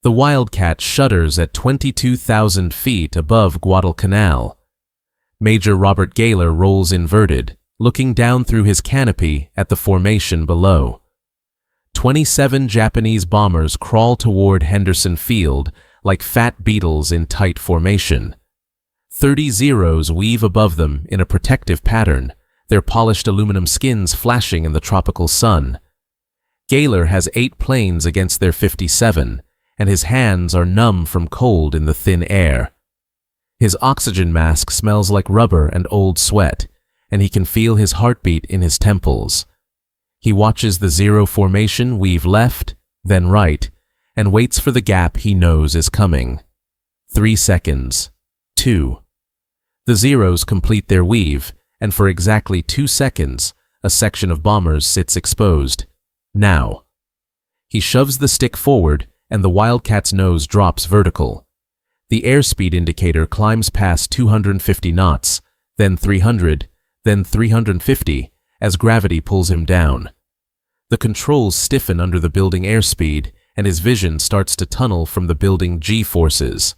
The Wildcat shudders at 22,000 feet above Guadalcanal. Major Robert Gaylor rolls inverted, looking down through his canopy at the formation below. 27 Japanese bombers crawl toward Henderson Field like fat beetles in tight formation. 30 Zeros weave above them in a protective pattern, their polished aluminum skins flashing in the tropical sun. Gaylor has 8 planes against their 57, and his hands are numb from cold in the thin air. His oxygen mask smells like rubber and old sweat, and he can feel his heartbeat in his temples. He watches the Zero formation weave left, then right, and waits for the gap he knows is coming. 3 seconds. 2. The Zeros complete their weave, and for exactly 2 seconds, a section of bombers sits exposed. Now. He shoves the stick forward, and the Wildcat's nose drops vertical. The airspeed indicator climbs past 250 knots, then 300, then 350, as gravity pulls him down. The controls stiffen under the building airspeed, and his vision starts to tunnel from the building G-forces.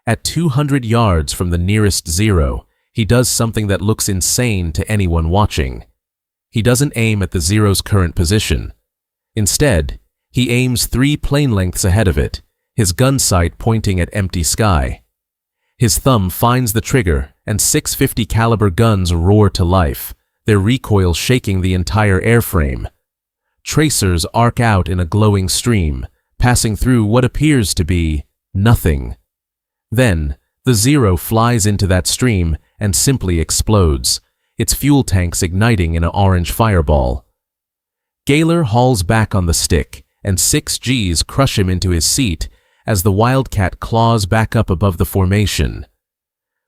At 200 yards from the nearest Zero, he does something that looks insane to anyone watching. He doesn't aim at the Zero's current position. Instead, he aims 3 plane lengths ahead of it, his gun sight pointing at empty sky. His thumb finds the trigger, and 650 caliber guns roar to life, their recoil shaking the entire airframe. Tracers arc out in a glowing stream, passing through what appears to be nothing. Then, the Zero flies into that stream and simply explodes, its fuel tanks igniting in an orange fireball. Gaylor hauls back on the stick, and 6 Gs crush him into his seat as the Wildcat claws back up above the formation.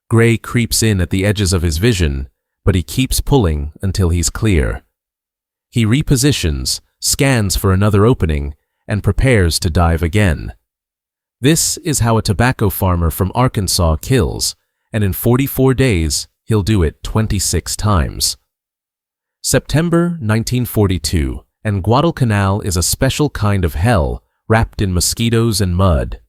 Gray creeps in at the edges of his vision, but he keeps pulling until he's clear. He repositions, scans for another opening, and prepares to dive again. This is how a tobacco farmer from Arkansas kills, and in 44 days, he'll do it 26 times. September 1942, and Guadalcanal is a special kind of hell wrapped in mosquitoes and mud.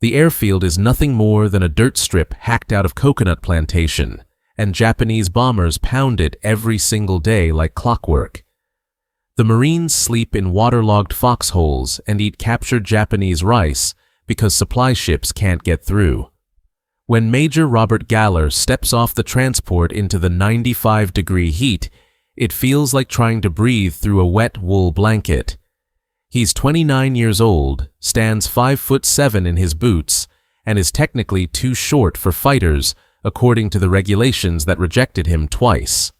The airfield is nothing more than a dirt strip hacked out of coconut plantation, and Japanese bombers pound it every single day like clockwork. The Marines sleep in waterlogged foxholes and eat captured Japanese rice because supply ships can't get through. When Major Robert Gaylor steps off the transport into the 95-degree heat, it feels like trying to breathe through a wet wool blanket. He's 29 years old, stands 5'7" in his boots, and is technically too short for fighters, according to the regulations that rejected him twice.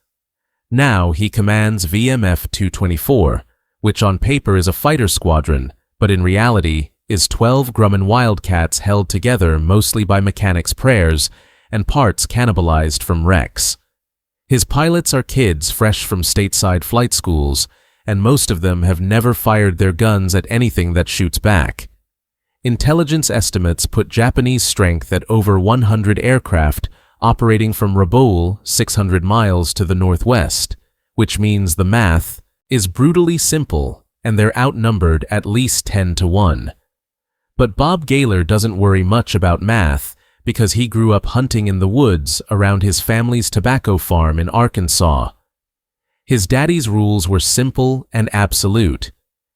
Now he commands VMF 224, which on paper is a fighter squadron, but in reality is 12 Grumman Wildcats held together mostly by mechanics' prayers and parts cannibalized from wrecks. His pilots are kids fresh from stateside flight schools, and most of them have never fired their guns at anything that shoots back. Intelligence estimates put Japanese strength at over 100 aircraft operating from Rabaul, 600 miles to the northwest, which means the math is brutally simple, and they're outnumbered at least 10-1. But Bob Gaylor doesn't worry much about math because he grew up hunting in the woods around his family's tobacco farm in Arkansas. His daddy's rules were simple and absolute.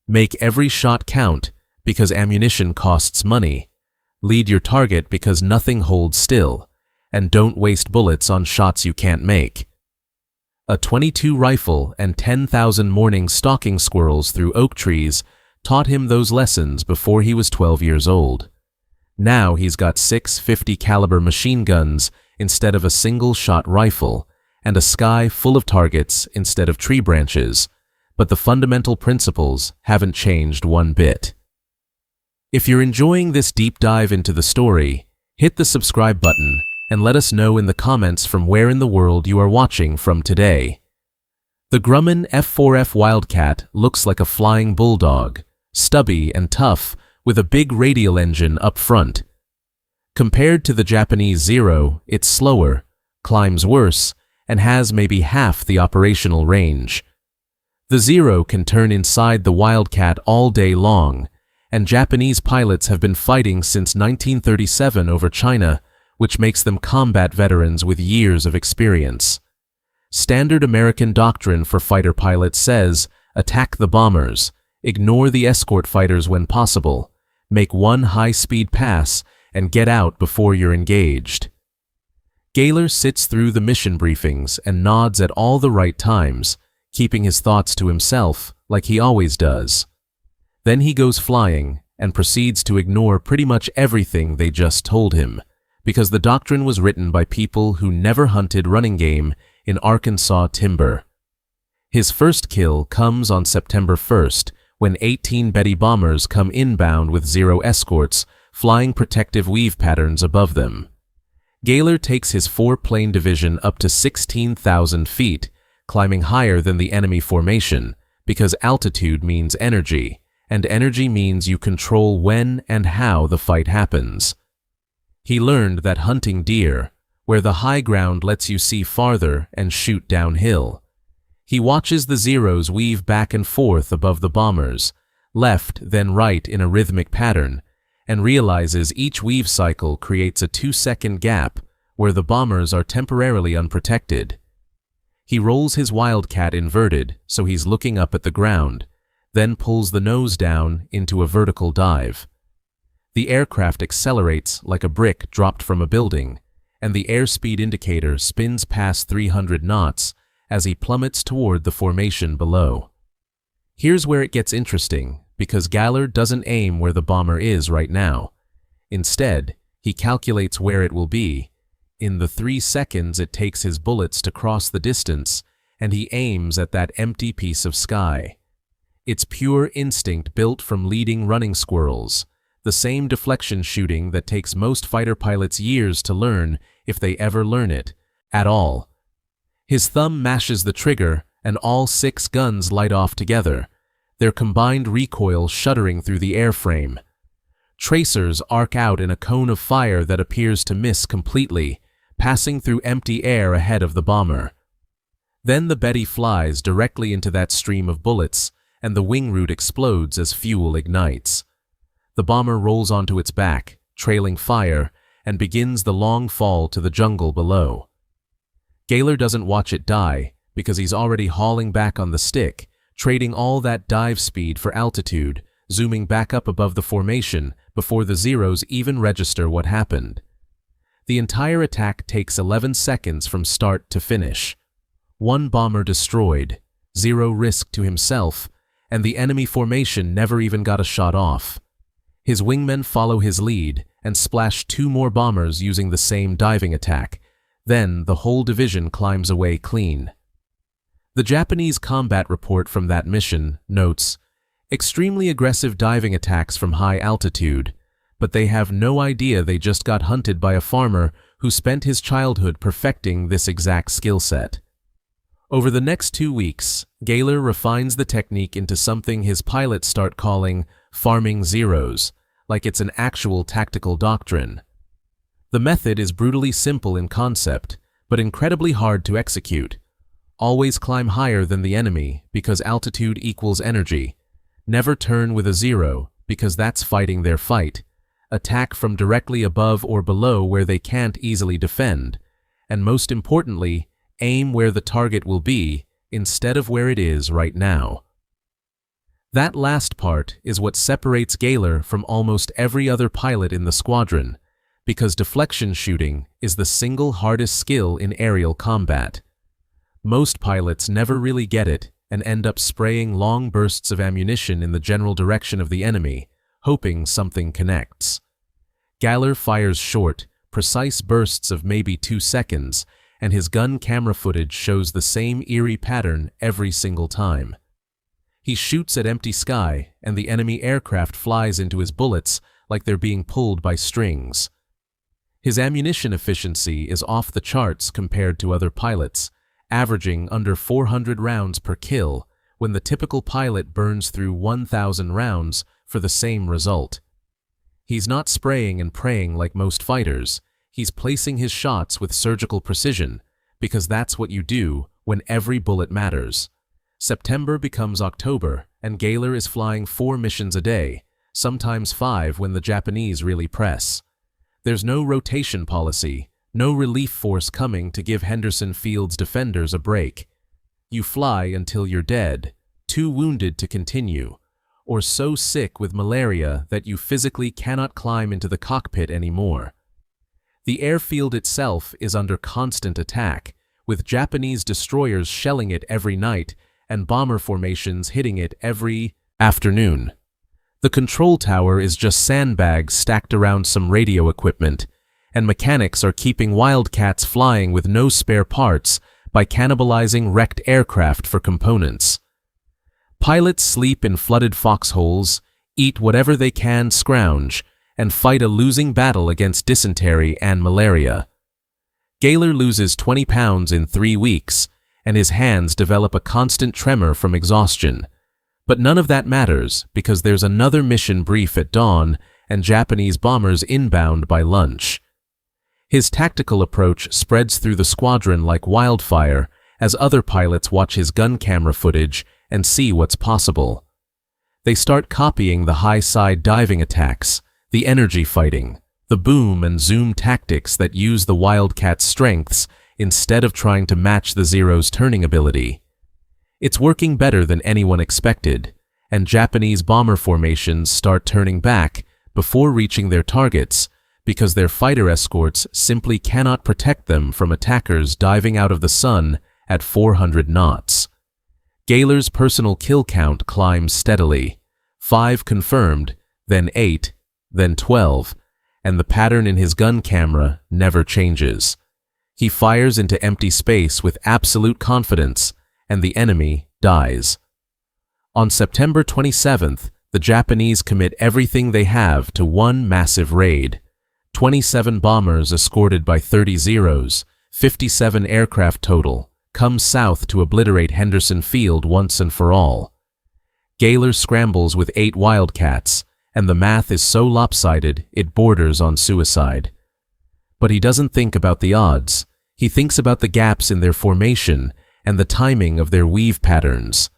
Make every shot count because ammunition costs money. Lead your target because nothing holds still. And don't waste bullets on shots you can't make. A .22 rifle and 10,000 morning stalking squirrels through oak trees taught him those lessons before he was 12 years old. Now he's got 650 caliber machine guns instead of a single-shot rifle, and a sky full of targets instead of tree branches, but the fundamental principles haven't changed one bit. If you're enjoying this deep dive into the story, hit the subscribe button and let us know in the comments from where in the world you are watching from today. The Grumman F4F Wildcat looks like a flying bulldog, stubby and tough, with a big radial engine up front. Compared to the Japanese Zero, it's slower, climbs worse, and has maybe half the operational range. The Zero can turn inside the Wildcat all day long, and Japanese pilots have been fighting since 1937 over China, which makes them combat veterans with years of experience. Standard American doctrine for fighter pilots says, attack the bombers, ignore the escort fighters when possible, make one high-speed pass, and get out before you're engaged. Gaylor sits through the mission briefings and nods at all the right times, keeping his thoughts to himself like he always does. Then he goes flying and proceeds to ignore pretty much everything they just told him, because the doctrine was written by people who never hunted running game in Arkansas timber. His first kill comes on September 1st, when 18 Betty bombers come inbound with 0 escorts, flying protective weave patterns above them. Gaylor takes his 4-plane division up to 16,000 feet, climbing higher than the enemy formation, because altitude means energy, and energy means you control when and how the fight happens. He learned that hunting deer, where the high ground lets you see farther and shoot downhill. He watches the Zeros weave back and forth above the bombers, left then right in a rhythmic pattern, and realizes each weave cycle creates a 2-second gap where the bombers are temporarily unprotected. He rolls his Wildcat inverted so he's looking up at the ground, then pulls the nose down into a vertical dive. The aircraft accelerates like a brick dropped from a building, and the airspeed indicator spins past 300 knots as he plummets toward the formation below. Here's where it gets interesting, because Gaylor doesn't aim where the bomber is right now. Instead, he calculates where it will be, in the 3 seconds it takes his bullets to cross the distance, and he aims at that empty piece of sky. It's pure instinct built from leading running squirrels, the same deflection shooting that takes most fighter pilots years to learn, if they ever learn it at all. His thumb mashes the trigger, and all 6 guns light off together, their combined recoil shuddering through the airframe. Tracers arc out in a cone of fire that appears to miss completely, passing through empty air ahead of the bomber. Then the Betty flies directly into that stream of bullets, and the wing root explodes as fuel ignites. The bomber rolls onto its back, trailing fire, and begins the long fall to the jungle below. Gaylor doesn't watch it die, because he's already hauling back on the stick, trading all that dive speed for altitude, zooming back up above the formation before the Zeros even register what happened. The entire attack takes 11 seconds from start to finish. 1 bomber destroyed, 0 risk to himself, and the enemy formation never even got a shot off. His wingmen follow his lead and splash 2 more bombers using the same diving attack. Then the whole division climbs away clean. The Japanese combat report from that mission notes, extremely aggressive diving attacks from high altitude, but they have no idea they just got hunted by a farmer who spent his childhood perfecting this exact skill set. Over the next 2 weeks, Gaylor refines the technique into something his pilots start calling farming Zeros, like it's an actual tactical doctrine. The method is brutally simple in concept, but incredibly hard to execute. Always climb higher than the enemy because altitude equals energy. Never turn with a 0 because that's fighting their fight. Attack from directly above or below where they can't easily defend. And most importantly, aim where the target will be instead of where it is right now. That last part is what separates Gaylor from almost every other pilot in the squadron, because deflection shooting is the single hardest skill in aerial combat. Most pilots never really get it and end up spraying long bursts of ammunition in the general direction of the enemy, hoping something connects. Gaylor fires short, precise bursts of maybe 2 seconds, and his gun camera footage shows the same eerie pattern every single time. He shoots at empty sky, and the enemy aircraft flies into his bullets like they're being pulled by strings. His ammunition efficiency is off the charts compared to other pilots, averaging under 400 rounds per kill, when the typical pilot burns through 1,000 rounds for the same result. He's not spraying and praying like most fighters. He's placing his shots with surgical precision, because that's what you do when every bullet matters. September becomes October, and Gaylor is flying 4 missions a day, sometimes 5 when the Japanese really press. There's no rotation policy, no relief force coming to give Henderson Field's defenders a break. You fly until you're dead, too wounded to continue, or so sick with malaria that you physically cannot climb into the cockpit anymore. The airfield itself is under constant attack, with Japanese destroyers shelling it every night and bomber formations hitting it every afternoon. The control tower is just sandbags stacked around some radio equipment, and mechanics are keeping Wildcats flying with no spare parts by cannibalizing wrecked aircraft for components. Pilots sleep in flooded foxholes, eat whatever they can scrounge, and fight a losing battle against dysentery and malaria. Gaylor loses 20 pounds in 3 weeks, and his hands develop a constant tremor from exhaustion. But none of that matters because there's another mission brief at dawn and Japanese bombers inbound by lunch. His tactical approach spreads through the squadron like wildfire as other pilots watch his gun camera footage and see what's possible. They start copying the high-side diving attacks, the energy fighting, the boom and zoom tactics that use the Wildcat's strengths instead of trying to match the Zero's turning ability. It's working better than anyone expected, and Japanese bomber formations start turning back before reaching their targets because their fighter escorts simply cannot protect them from attackers diving out of the sun at 400 knots. Gaylor's personal kill count climbs steadily, 5 confirmed, then 8, then 12, and the pattern in his gun camera never changes. He fires into empty space with absolute confidence, and the enemy dies. On September 27th, the Japanese commit everything they have to one massive raid. 27 bombers escorted by 30 Zeros, 57 aircraft total, come south to obliterate Henderson Field once and for all. Gaylor scrambles with 8 Wildcats, and the math is so lopsided it borders on suicide. But he doesn't think about the odds. He thinks about the gaps in their formation and the timing of their weave patterns.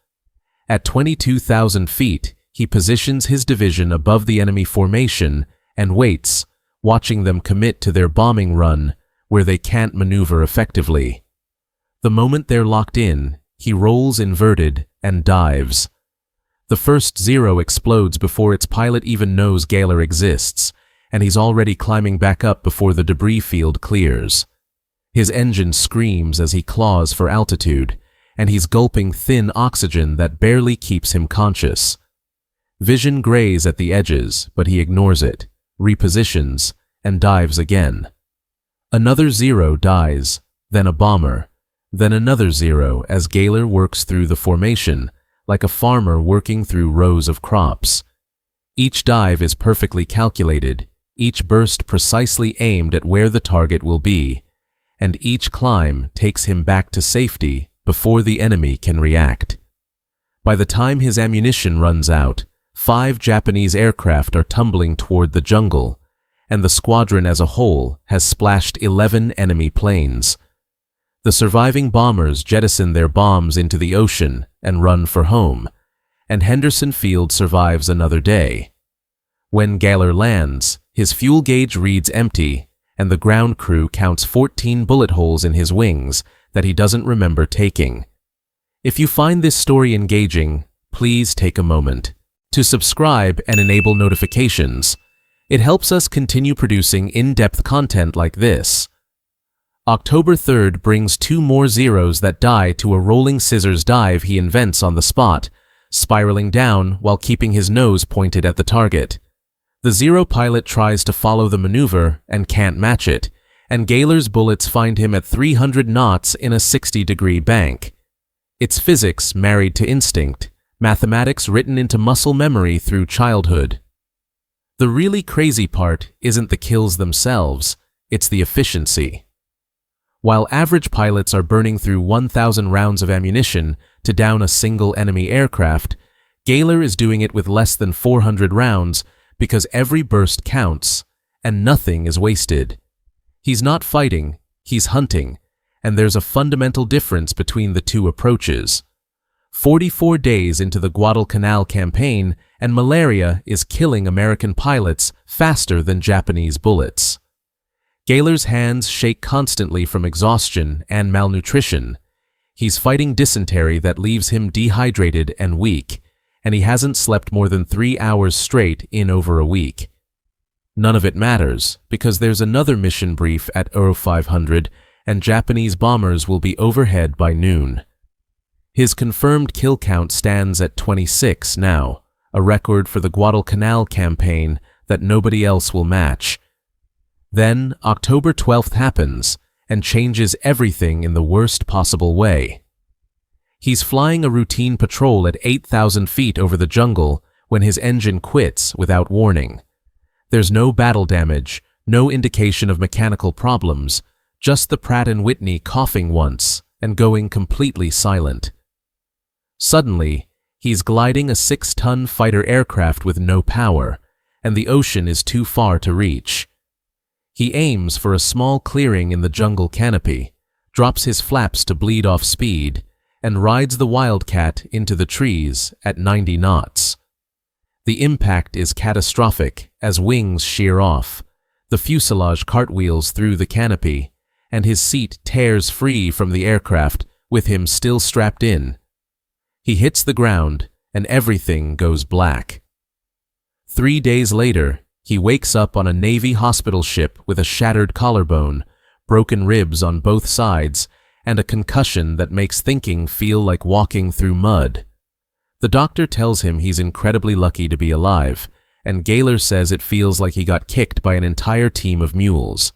At 22,000 feet, he positions his division above the enemy formation and waits, watching them commit to their bombing run where they can't maneuver effectively. The moment they're locked in, he rolls inverted and dives. The first Zero explodes before its pilot even knows Gaylor exists, and he's already climbing back up before the debris field clears. His engine screams as he claws for altitude, and he's gulping thin oxygen that barely keeps him conscious. Vision grays at the edges, but he ignores it, repositions, and dives again. Another Zero dies, then a bomber, then another Zero as Gaylor works through the formation, like a farmer working through rows of crops. Each dive is perfectly calculated, each burst precisely aimed at where the target will be, and each climb takes him back to safety before the enemy can react. By the time his ammunition runs out, 5 Japanese aircraft are tumbling toward the jungle, and the squadron as a whole has splashed 11 enemy planes. The surviving bombers jettison their bombs into the ocean and run for home, and Henderson Field survives another day. When Gaylor lands, his fuel gauge reads empty, and the ground crew counts 14 bullet holes in his wings that he doesn't remember taking. If you find this story engaging, please take a moment to subscribe and enable notifications. It helps us continue producing in-depth content like this. October 3rd brings 2 more Zeros that die to a rolling scissors dive he invents on the spot, spiraling down while keeping his nose pointed at the target. The Zero pilot tries to follow the maneuver and can't match it, and Gaylor's bullets find him at 300 knots in a 60-degree bank. It's physics married to instinct, mathematics written into muscle memory through childhood. The really crazy part isn't the kills themselves, it's the efficiency. While average pilots are burning through 1,000 rounds of ammunition to down a single enemy aircraft, Gaylor is doing it with less than 400 rounds because every burst counts, and nothing is wasted. He's not fighting, he's hunting, and there's a fundamental difference between the two approaches. 44 days into the Guadalcanal campaign, and malaria is killing American pilots faster than Japanese bullets. Gaylor's hands shake constantly from exhaustion and malnutrition. He's fighting dysentery that leaves him dehydrated and weak, and he hasn't slept more than 3 hours straight in over a week. None of it matters, because there's another mission brief at 0500, and Japanese bombers will be overhead by noon. His confirmed kill count stands at 26 now, a record for the Guadalcanal campaign that nobody else will match. Then, October 12th happens, and changes everything in the worst possible way. He's flying a routine patrol at 8,000 feet over the jungle when his engine quits without warning. There's no battle damage, no indication of mechanical problems, just the Pratt & Whitney coughing once and going completely silent. Suddenly, he's gliding a 6-ton fighter aircraft with no power, and the ocean is too far to reach. He aims for a small clearing in the jungle canopy, drops his flaps to bleed off speed, and rides the Wildcat into the trees at 90 knots. The impact is catastrophic as wings shear off, the fuselage cartwheels through the canopy, and his seat tears free from the aircraft with him still strapped in. He hits the ground, and everything goes black. 3 days later, he wakes up on a Navy hospital ship with a shattered collarbone, broken ribs on both sides, and a concussion that makes thinking feel like walking through mud. The doctor tells him he's incredibly lucky to be alive, and Gaylor says it feels like he got kicked by an entire team of mules.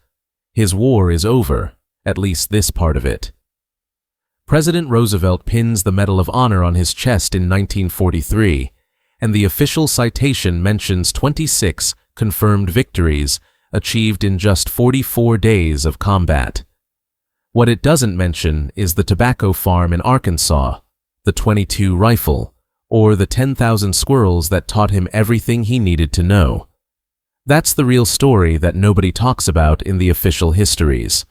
His war is over, at least this part of it. President Roosevelt pins the Medal of Honor on his chest in 1943, and the official citation mentions 26 confirmed victories achieved in just 44 days of combat. What it doesn't mention is the tobacco farm in Arkansas, the .22 rifle, or the 10,000 squirrels that taught him everything he needed to know. That's the real story that nobody talks about in the official histories.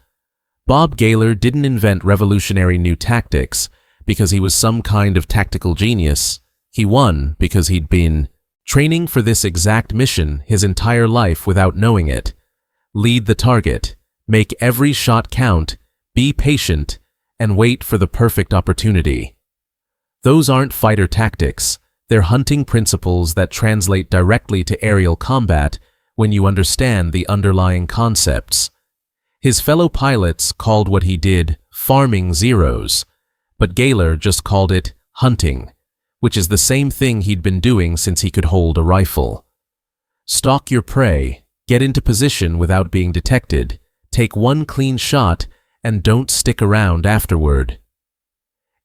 Bob Gaylor didn't invent revolutionary new tactics because he was some kind of tactical genius. He won because he'd been training for this exact mission his entire life without knowing it. Lead the target, make every shot count, be patient, and wait for the perfect opportunity. Those aren't fighter tactics, they're hunting principles that translate directly to aerial combat when you understand the underlying concepts. His fellow pilots called what he did farming zeros, but Gaylor just called it hunting, which is the same thing he'd been doing since he could hold a rifle. Stalk your prey, get into position without being detected, take one clean shot, and don't stick around afterward.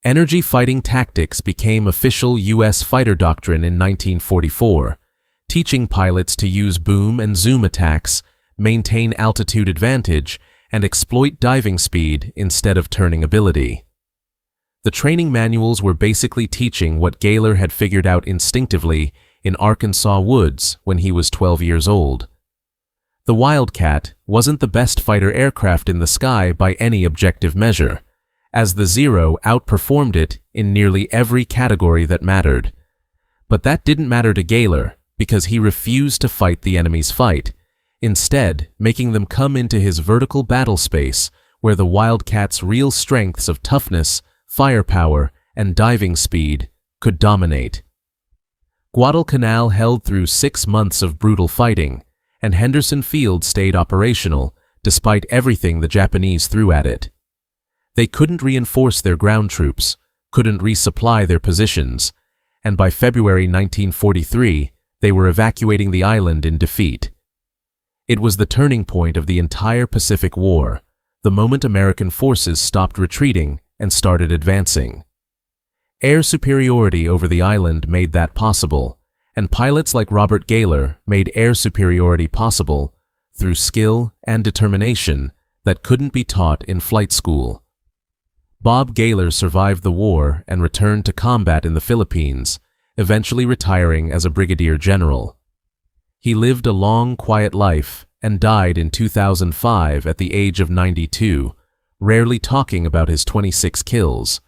Energy fighting tactics became official U.S. fighter doctrine in 1944, teaching pilots to use boom and zoom attacks, maintain altitude advantage, and exploit diving speed instead of turning ability. The training manuals were basically teaching what Gaylor had figured out instinctively in Arkansas woods when he was 12 years old. The Wildcat wasn't the best fighter aircraft in the sky by any objective measure, as the Zero outperformed it in nearly every category that mattered. But that didn't matter to Gaylor because he refused to fight the enemy's fight, instead making them come into his vertical battle space where the Wildcat's real strengths of toughness, firepower, and diving speed could dominate. Guadalcanal held through 6 months of brutal fighting, and Henderson Field stayed operational despite everything the Japanese threw at it. They couldn't reinforce their ground troops, couldn't resupply their positions, and by February 1943, they were evacuating the island in defeat. It was the turning point of the entire Pacific War, the moment American forces stopped retreating and started advancing. Air superiority over the island made that possible, and pilots like Robert Gaylor made air superiority possible through skill and determination that couldn't be taught in flight school. Bob Gaylor survived the war and returned to combat in the Philippines, eventually retiring as a brigadier general. He lived a long, quiet life and died in 2005 at the age of 92, rarely talking about his 26 kills.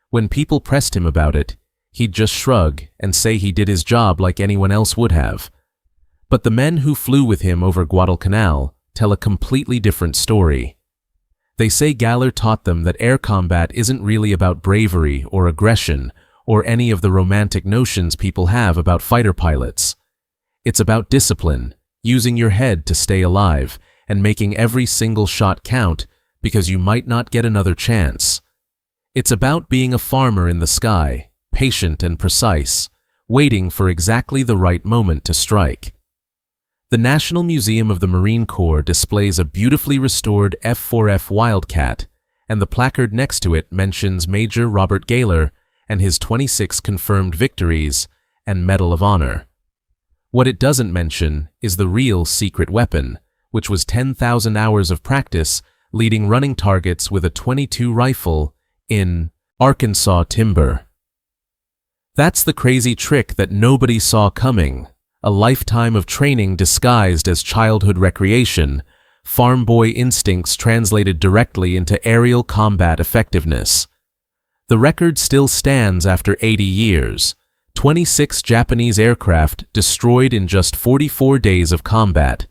When people pressed him about it, he'd just shrug and say he did his job like anyone else would have. But the men who flew with him over Guadalcanal tell a completely different story. They say Galler taught them that air combat isn't really about bravery or aggression or any of the romantic notions people have about fighter pilots. It's about discipline, using your head to stay alive, and making every single shot count because you might not get another chance. It's about being a farmer in the sky, patient and precise, waiting for exactly the right moment to strike. The National Museum of the Marine Corps displays a beautifully restored F-4F Wildcat, and the placard next to it mentions Major Robert Galler and his 26 confirmed victories and Medal of Honor. What it doesn't mention is the real secret weapon, which was 10,000 hours of practice leading running targets with a .22 rifle in Arkansas timber. That's the crazy trick that nobody saw coming. A lifetime of training disguised as childhood recreation, farm boy instincts translated directly into aerial combat effectiveness. The record still stands after 80 years. 26 Japanese aircraft destroyed in just 44 days of combat,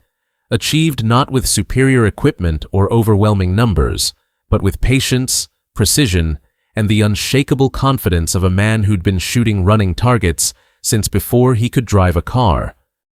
achieved not with superior equipment or overwhelming numbers, but with patience, precision, and the unshakable confidence of a man who'd been shooting running targets since before he could drive a car.